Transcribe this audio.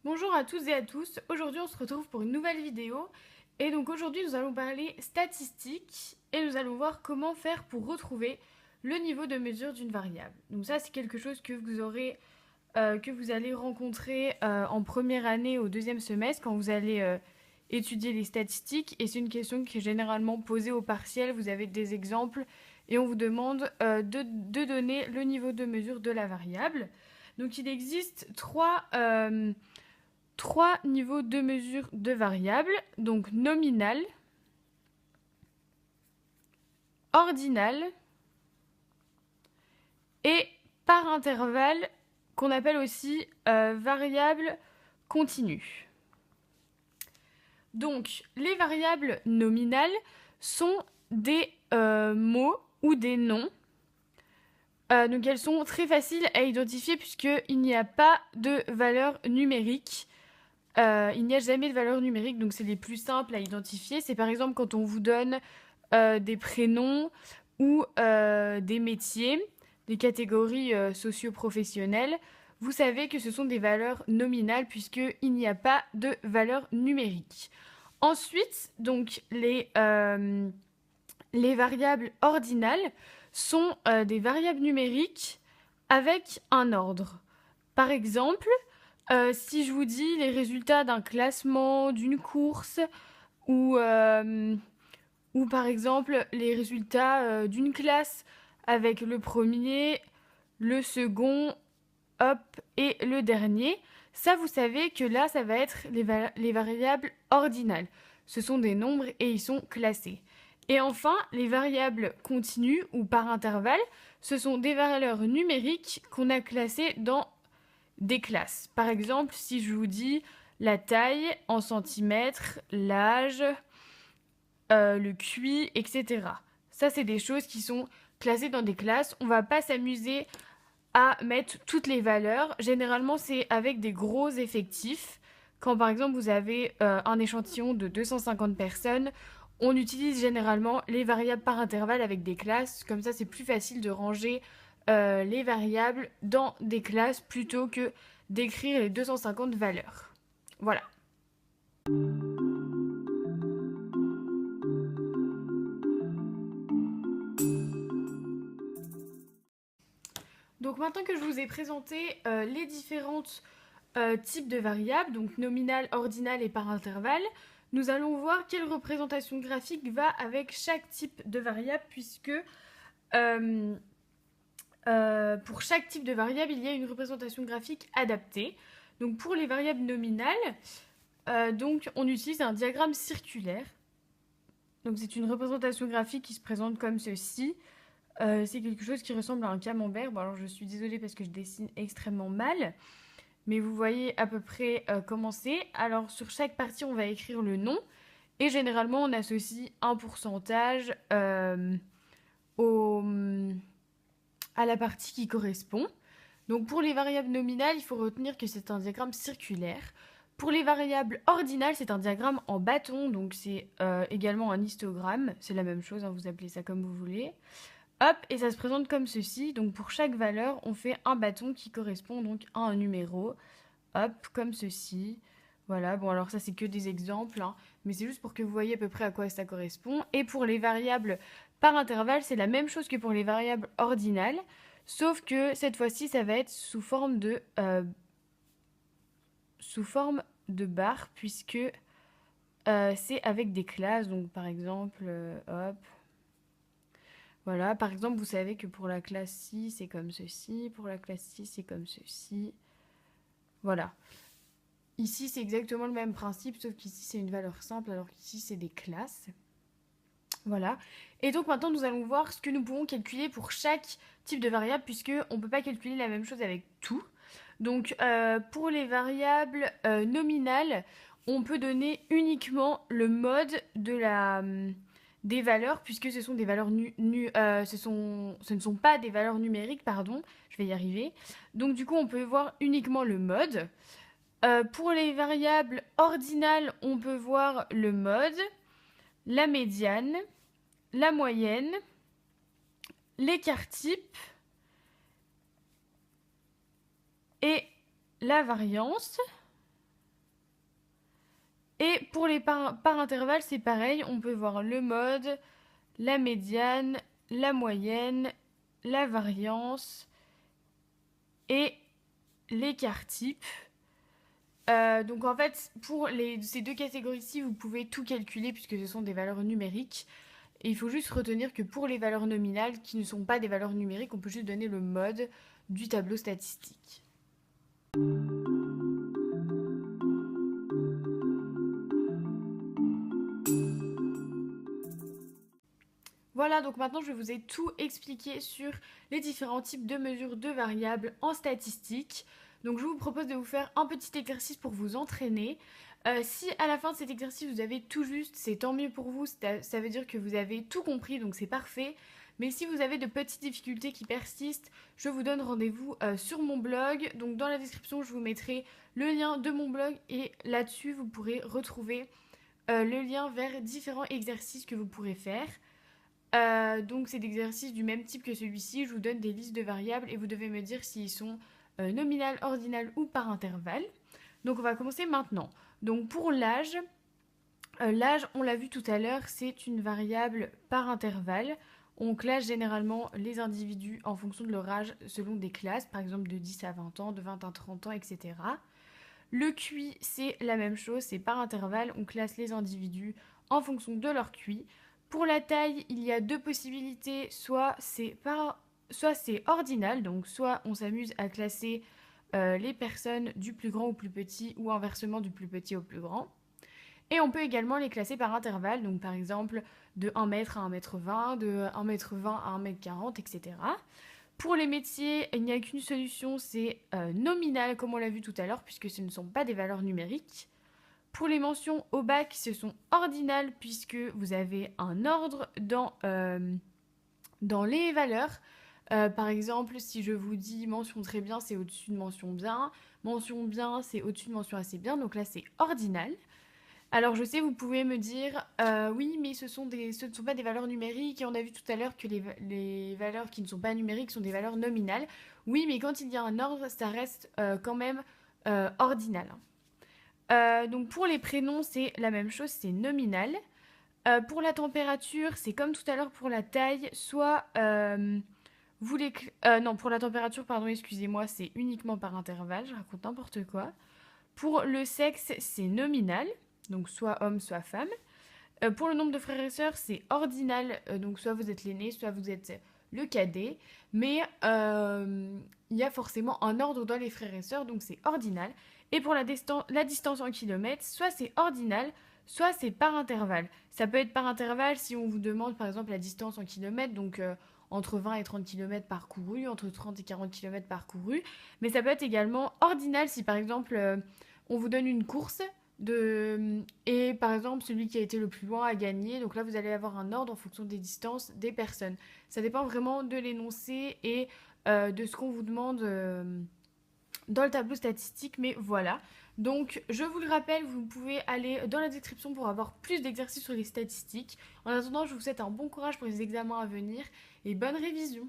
Bonjour à tous et à tous, aujourd'hui on se retrouve pour une nouvelle vidéo et donc aujourd'hui nous allons parler statistiques et nous allons voir comment faire pour retrouver le niveau de mesure d'une variable. Donc ça c'est quelque chose que vous allez rencontrer en première année au deuxième semestre quand vous allez étudier les statistiques et c'est une question qui est généralement posée au partiel, vous avez des exemples et on vous demande de donner le niveau de mesure de la variable. Donc il existe trois niveaux de mesure de variables, donc nominal, ordinal et par intervalle qu'on appelle aussi variable continue. Donc les variables nominales sont des mots ou des noms. Donc elles sont très faciles à identifier puisqu'il n'y a pas de valeur numérique. Il n'y a jamais de valeur numérique, donc c'est les plus simples à identifier. C'est par exemple quand on vous donne des prénoms ou des métiers, des catégories socio-professionnelles. Vous savez que ce sont des valeurs nominales puisqu'il n'y a pas de valeur numérique. Ensuite, donc les variables ordinales sont des variables numériques avec un ordre. Par exemple, si je vous dis les résultats d'un classement, d'une course, ou par exemple les résultats d'une classe avec le premier, le second, hop, et le dernier, ça vous savez que là, ça va être les variables ordinales. Ce sont des nombres et ils sont classés. Et enfin, les variables continues ou par intervalle, ce sont des valeurs numériques qu'on a classées dans des classes. Par exemple, si je vous dis la taille en centimètres, l'âge, le QI, etc. Ça, c'est des choses qui sont classées dans des classes. On ne va pas s'amuser à mettre toutes les valeurs. Généralement, c'est avec des gros effectifs. Quand par exemple vous avez un échantillon de 250 personnes, on utilise généralement les variables par intervalle avec des classes. Comme ça, c'est plus facile de ranger les variables dans des classes plutôt que d'écrire les 250 valeurs. Voilà. Donc maintenant que je vous ai présenté les différentes types de variables, donc nominale, ordinale et par intervalle, nous allons voir quelle représentation graphique va avec chaque type de variable puisque euh, pour chaque type de variable, il y a une représentation graphique adaptée. Donc pour les variables nominales, donc on utilise un diagramme circulaire. Donc c'est une représentation graphique qui se présente comme ceci. C'est quelque chose qui ressemble à un camembert. Bon, alors je suis désolée parce que je dessine extrêmement mal, mais vous voyez à peu près comment c'est. Alors sur chaque partie, on va écrire le nom et généralement on associe un pourcentage au, à la partie qui correspond. Donc pour les variables nominales, il faut retenir que c'est un diagramme circulaire. Pour les variables ordinales, c'est un diagramme en bâton, donc c'est également un histogramme. C'est la même chose, hein, vous appelez ça comme vous voulez. Hop, et ça se présente comme ceci. Donc pour chaque valeur, on fait un bâton qui correspond donc à un numéro. Hop, comme ceci. Voilà, bon alors ça c'est que des exemples, hein, mais c'est juste pour que vous voyez à peu près à quoi ça correspond. Et pour les variables par intervalle, c'est la même chose que pour les variables ordinales, sauf que cette fois-ci, ça va être sous forme de barre, puisque c'est avec des classes. Donc par exemple, hop, voilà, par exemple, vous savez que pour la classe 6, c'est comme ceci, pour la classe 6, c'est comme ceci. Voilà. Ici, c'est exactement le même principe, sauf qu'ici, c'est une valeur simple, alors qu'ici, c'est des classes. Voilà. Et donc maintenant, nous allons voir ce que nous pouvons calculer pour chaque type de variable, puisqu'on ne peut pas calculer la même chose avec tout. Donc, pour les variables nominales, on peut donner uniquement le mode des valeurs, puisque ce sont des valeurs ce ne sont pas des valeurs numériques, pardon, je vais y arriver. Donc du coup, on peut voir uniquement le mode. Pour les variables ordinales, on peut voir le mode, la médiane, la moyenne, l'écart type et la variance. Et pour les par intervalle, c'est pareil, on peut voir le mode, la médiane, la moyenne, la variance et l'écart type. Donc en fait, pour ces deux catégories-ci, vous pouvez tout calculer puisque ce sont des valeurs numériques. Et il faut juste retenir que pour les valeurs nominales, qui ne sont pas des valeurs numériques, on peut juste donner le mode du tableau statistique. Voilà, donc maintenant je vous ai tout expliqué sur les différents types de mesures de variables en statistique. Donc je vous propose de vous faire un petit exercice pour vous entraîner. Si à la fin de cet exercice vous avez tout juste, c'est tant mieux pour vous, ça veut dire que vous avez tout compris, donc c'est parfait. Mais si vous avez de petites difficultés qui persistent, je vous donne rendez-vous sur mon blog. Donc dans la description, je vous mettrai le lien de mon blog et là-dessus, vous pourrez retrouver le lien vers différents exercices que vous pourrez faire. Donc c'est d'exercices du même type que celui-ci, je vous donne des listes de variables et vous devez me dire s'ils sont nominales, ordinales ou par intervalle. Donc on va commencer maintenant. Donc pour l'âge, l'âge on l'a vu tout à l'heure, c'est une variable par intervalle. On classe généralement les individus en fonction de leur âge selon des classes, par exemple de 10 à 20 ans, de 20 à 30 ans, etc. Le QI, c'est la même chose, c'est par intervalle, on classe les individus en fonction de leur QI. Pour la taille, il y a deux possibilités, soit c'est ordinal, donc soit on s'amuse à classer les personnes du plus grand au plus petit ou inversement du plus petit au plus grand. Et on peut également les classer par intervalle, donc par exemple de 1 mètre à 1 mètre 20, de 1 mètre 20 à 1 mètre 40, etc. Pour les métiers, il n'y a qu'une solution, c'est nominal, comme on l'a vu tout à l'heure, puisque ce ne sont pas des valeurs numériques. Pour les mentions au bac, ce sont ordinales, puisque vous avez un ordre dans les valeurs. Par exemple, si je vous dis mention très bien, c'est au-dessus de mention bien, c'est au-dessus de mention assez bien, donc là c'est ordinal. Alors je sais, vous pouvez me dire, oui, mais ce ne sont pas des valeurs numériques, et on a vu tout à l'heure que les valeurs qui ne sont pas numériques sont des valeurs nominales. Oui, mais quand il y a un ordre, ça reste quand même ordinal. Donc pour les prénoms, c'est la même chose, c'est nominal. Pour la température, c'est comme tout à l'heure pour la taille, soit non, pour la température, pardon, excusez-moi, c'est uniquement par intervalle, je raconte n'importe quoi. Pour le sexe, c'est nominal, donc soit homme, soit femme. Pour le nombre de frères et sœurs, c'est ordinal, donc soit vous êtes l'aîné, soit vous êtes le cadet. Mais il y a forcément un ordre dans les frères et sœurs, donc c'est ordinal. Et pour la distance en kilomètres, soit c'est ordinal, soit c'est par intervalle. Ça peut être par intervalle si on vous demande par exemple la distance en kilomètres, donc entre 20 et 30 km parcourus, entre 30 et 40 km parcourus. Mais ça peut être également ordinal si par exemple on vous donne une course et par exemple celui qui a été le plus loin a gagné. Donc là vous allez avoir un ordre en fonction des distances des personnes. Ça dépend vraiment de l'énoncé et de ce qu'on vous demande dans le tableau statistique, mais voilà. Donc je vous le rappelle, vous pouvez aller dans la description pour avoir plus d'exercices sur les statistiques. En attendant, je vous souhaite un bon courage pour les examens à venir et bonne révision.